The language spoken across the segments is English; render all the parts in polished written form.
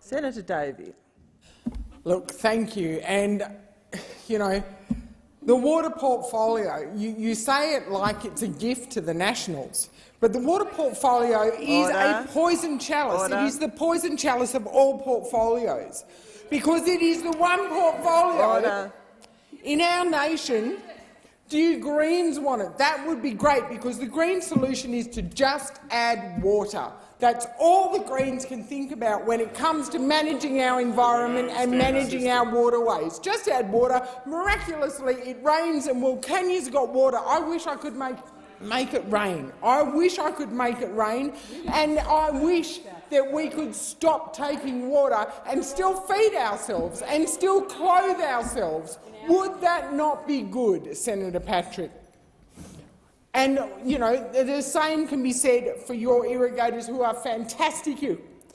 Senator Davey. Look, thank you. And, you know, the water portfolio, you say it like it's a gift to the Nationals, but the water portfolio is a poison chalice. It is the poison chalice of all portfolios, because it is the one portfolio in our nation. Do you Greens want it? That would be great, because the Green solution is to just add water. That's all the Greens can think about when it comes to managing our environment and managing our waterways. Just add water. Miraculously, it rains, and well, Kenya's got water. I wish I could make it rain. I wish I could make it rain, and I wish that we could stop taking water and still feed ourselves and still clothe ourselves. Would that not be good, Senator Patrick? And, you know, the same can be said for your irrigators, who are fantastic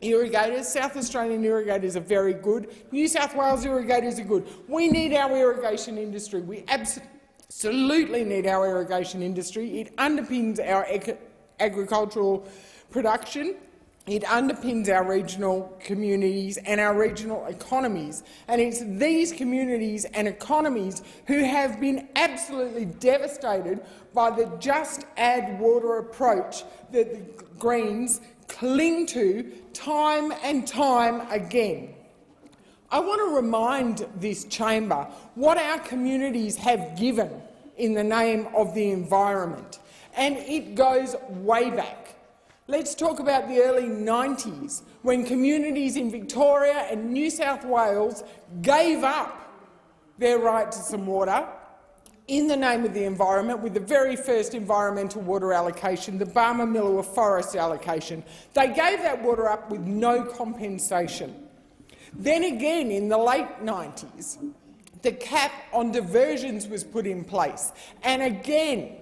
irrigators. South Australian irrigators are very good. New South Wales irrigators are good. We need our irrigation industry. We absolutely need our irrigation industry. It underpins our agricultural production. It underpins our regional communities and our regional economies. And it's these communities and economies who have been absolutely devastated by the just add water approach that the Greens cling to time and time again. I want to remind this chamber what our communities have given in the name of the environment, and it goes way back. Let's talk about the early 90s, when communities in Victoria and New South Wales gave up their right to some water in the name of the environment with the very first environmental water allocation, the Barmah Forest allocation. They gave that water up with no compensation. Then again, in the late 90s, the cap on diversions was put in place, and again,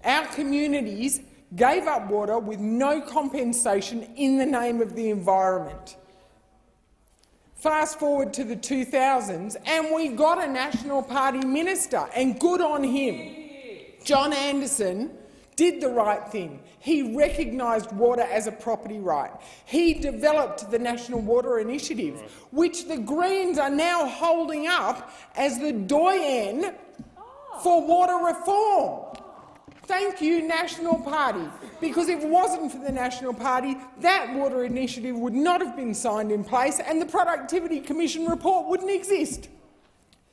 our communities gave up water with no compensation in the name of the environment. Fast forward to the 2000s, and we got a National Party minister, and good on him. John Anderson did the right thing. He recognised water as a property right. He developed the National Water Initiative, which the Greens are now holding up as the doyen for water reform. Thank you, National Party, because if it wasn't for the National Party, that water initiative would not have been signed in place and the Productivity Commission report wouldn't exist.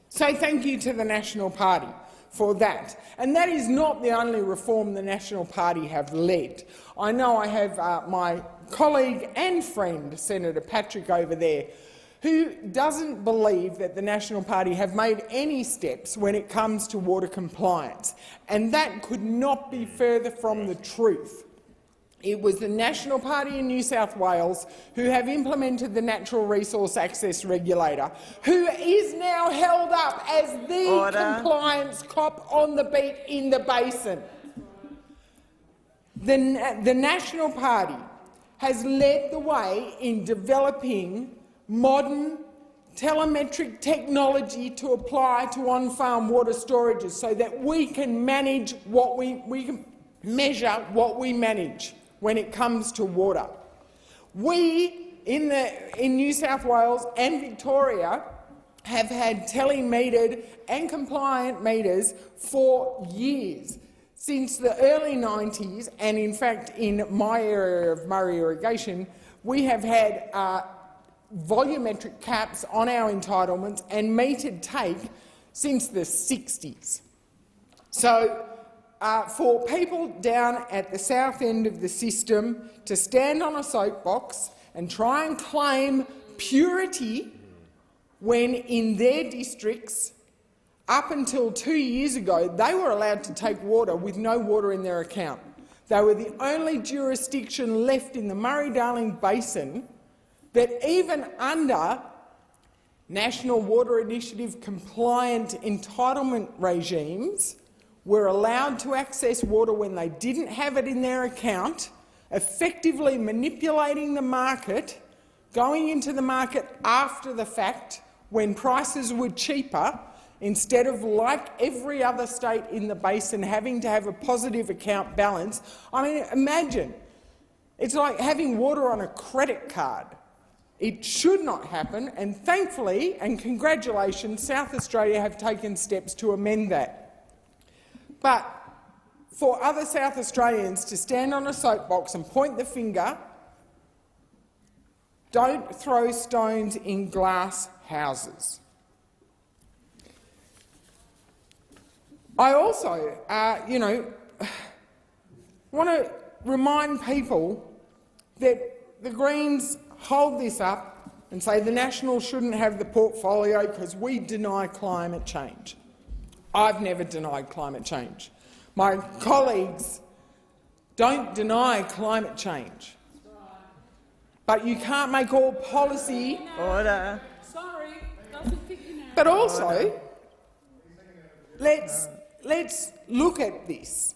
So thank you to the National Party for that. And that is not the only reform the National Party have led. I know I have my colleague and friend, Senator Patrick, over there, who doesn't believe that the National Party have made any steps when it comes to water compliance, and that could not be further from the truth. It was the National Party in New South Wales who have implemented the Natural Resource Access Regulator, who is now held up as the compliance cop on the beat in the basin. The National Party has led the way in developing modern telemetric technology to apply to on-farm water storages so that we can manage what we can measure what we manage when it comes to water. We in New South Wales and Victoria have had telemetered and compliant meters for years, since the early 90s, and in fact in my area of Murray Irrigation we have had volumetric caps on our entitlements and metered take since the 60s. So for people down at the south end of the system to stand on a soapbox and try and claim purity when in their districts, up until 2 years ago, they were allowed to take water with no water in their account. They were the only jurisdiction left in the Murray-Darling Basin that even under National Water Initiative compliant entitlement regimes were allowed to access water when they didn't have it in their account, effectively manipulating the market, going into the market after the fact when prices were cheaper, instead of, like every other state in the basin, having to have a positive account balance. I mean, imagine. It's like having water on a credit card. It should not happen, and thankfully, and congratulations, South Australia have taken steps to amend that. But for other South Australians to stand on a soapbox and point the finger, don't throw stones in glass houses. I also, want to remind people that the Greens hold this up and say the Nationals shouldn't have the portfolio because we deny climate change. I've never denied climate change. My colleagues don't deny climate change. But you can't make all policy— Order. Sorry, doesn't fit you now. But also, let's look at this.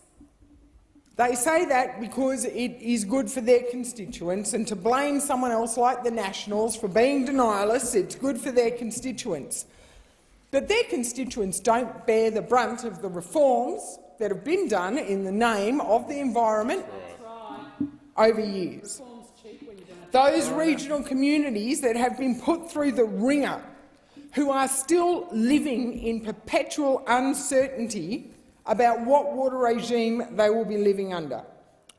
They say that because it is good for their constituents, and to blame someone else like the Nationals for being denialists, it's good for their constituents. But their constituents don't bear the brunt of the reforms that have been done in the name of the environment over years. Those regional communities that have been put through the ringer, who are still living in perpetual uncertainty about what water regime they will be living under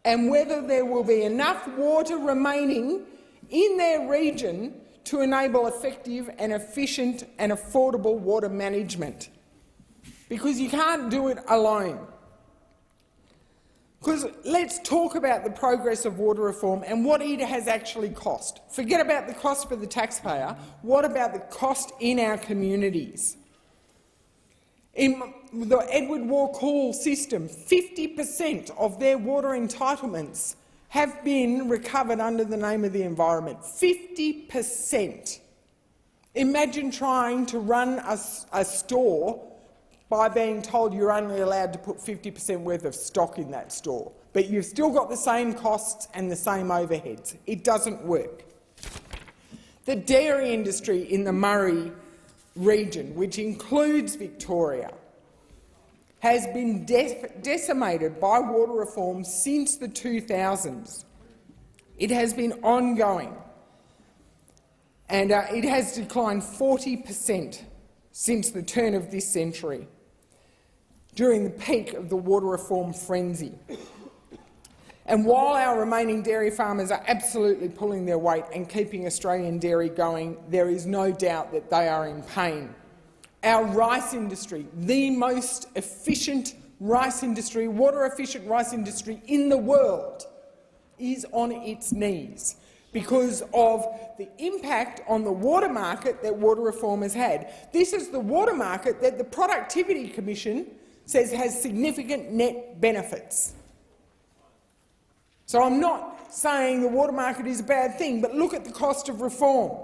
and whether there will be enough water remaining in their region to enable effective and efficient and affordable water management. Because you can't do it alone. Because let's talk about the progress of water reform and what it has actually cost. Forget about the cost for the taxpayer. What about the cost in our communities? In the Edward Walk Hall system, 50% of their water entitlements have been recovered under the name of the environment. 50%. Imagine trying to run a store by being told you're only allowed to put 50% worth of stock in that store, but you've still got the same costs and the same overheads. It doesn't work. The dairy industry in the Murray region, which includes Victoria, has been decimated by water reform since the 2000s. It has been ongoing, and it has declined 40% since the turn of this century, during the peak of the water reform frenzy. And while our remaining dairy farmers are absolutely pulling their weight and keeping Australian dairy going, there is no doubt that they are in pain. Our rice industry, the most efficient rice industry, water-efficient rice industry in the world, is on its knees because of the impact on the water market that water reform has had. This is the water market that the Productivity Commission says has significant net benefits. So I'm not saying the water market is a bad thing, but look at the cost of reform.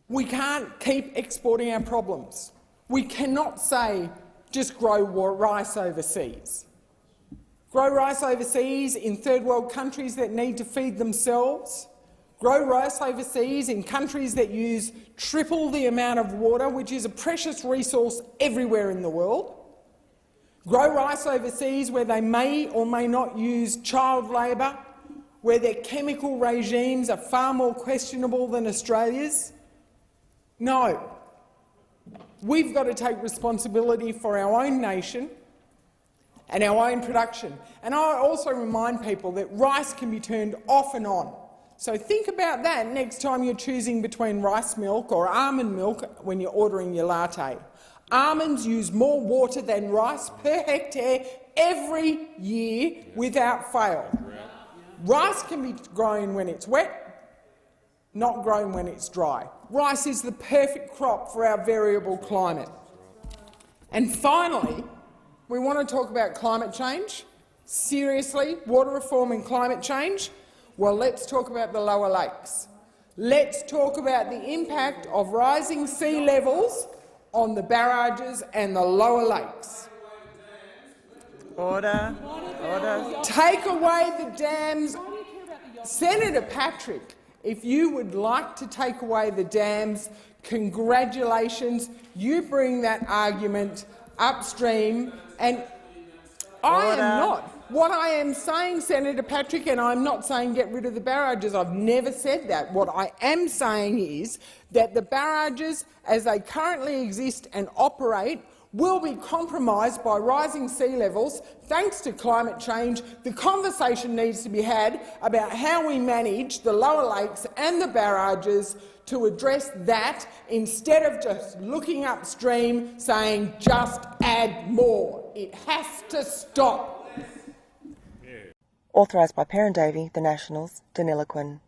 We can't keep exporting our problems. We cannot say just grow rice overseas. Grow rice overseas in third world countries that need to feed themselves. Grow rice overseas in countries that use triple the amount of water, which is a precious resource everywhere in the world. Grow rice overseas where they may or may not use child labour, where their chemical regimes are far more questionable than Australia's. No. We've got to take responsibility for our own nation and our own production. And I also remind people that rice can be turned off and on. So think about that next time you're choosing between rice milk or almond milk when you're ordering your latte. Almonds use more water than rice per hectare every year without fail. Rice can be grown when it's wet, not grown when it's dry. Rice is the perfect crop for our variable climate. And finally, we want to talk about climate change. Seriously, water reform and climate change? Well, let's talk about the lower lakes. Let's talk about the impact of rising sea levels on the barrages and the lower lakes. Order. Order. Take away the dams. Senator Patrick, if you would like to take away the dams, congratulations. You bring that argument upstream, and I am not. What I am saying, Senator Patrick, and I'm not saying get rid of the barrages, I've never said that. What I am saying is that the barrages, as they currently exist and operate, will be compromised by rising sea levels thanks to climate change. The conversation needs to be had about how we manage the lower lakes and the barrages to address that, instead of just looking upstream saying just add more. It has to stop. Authorised by Perrin Davey, The Nationals, Danila Quinn.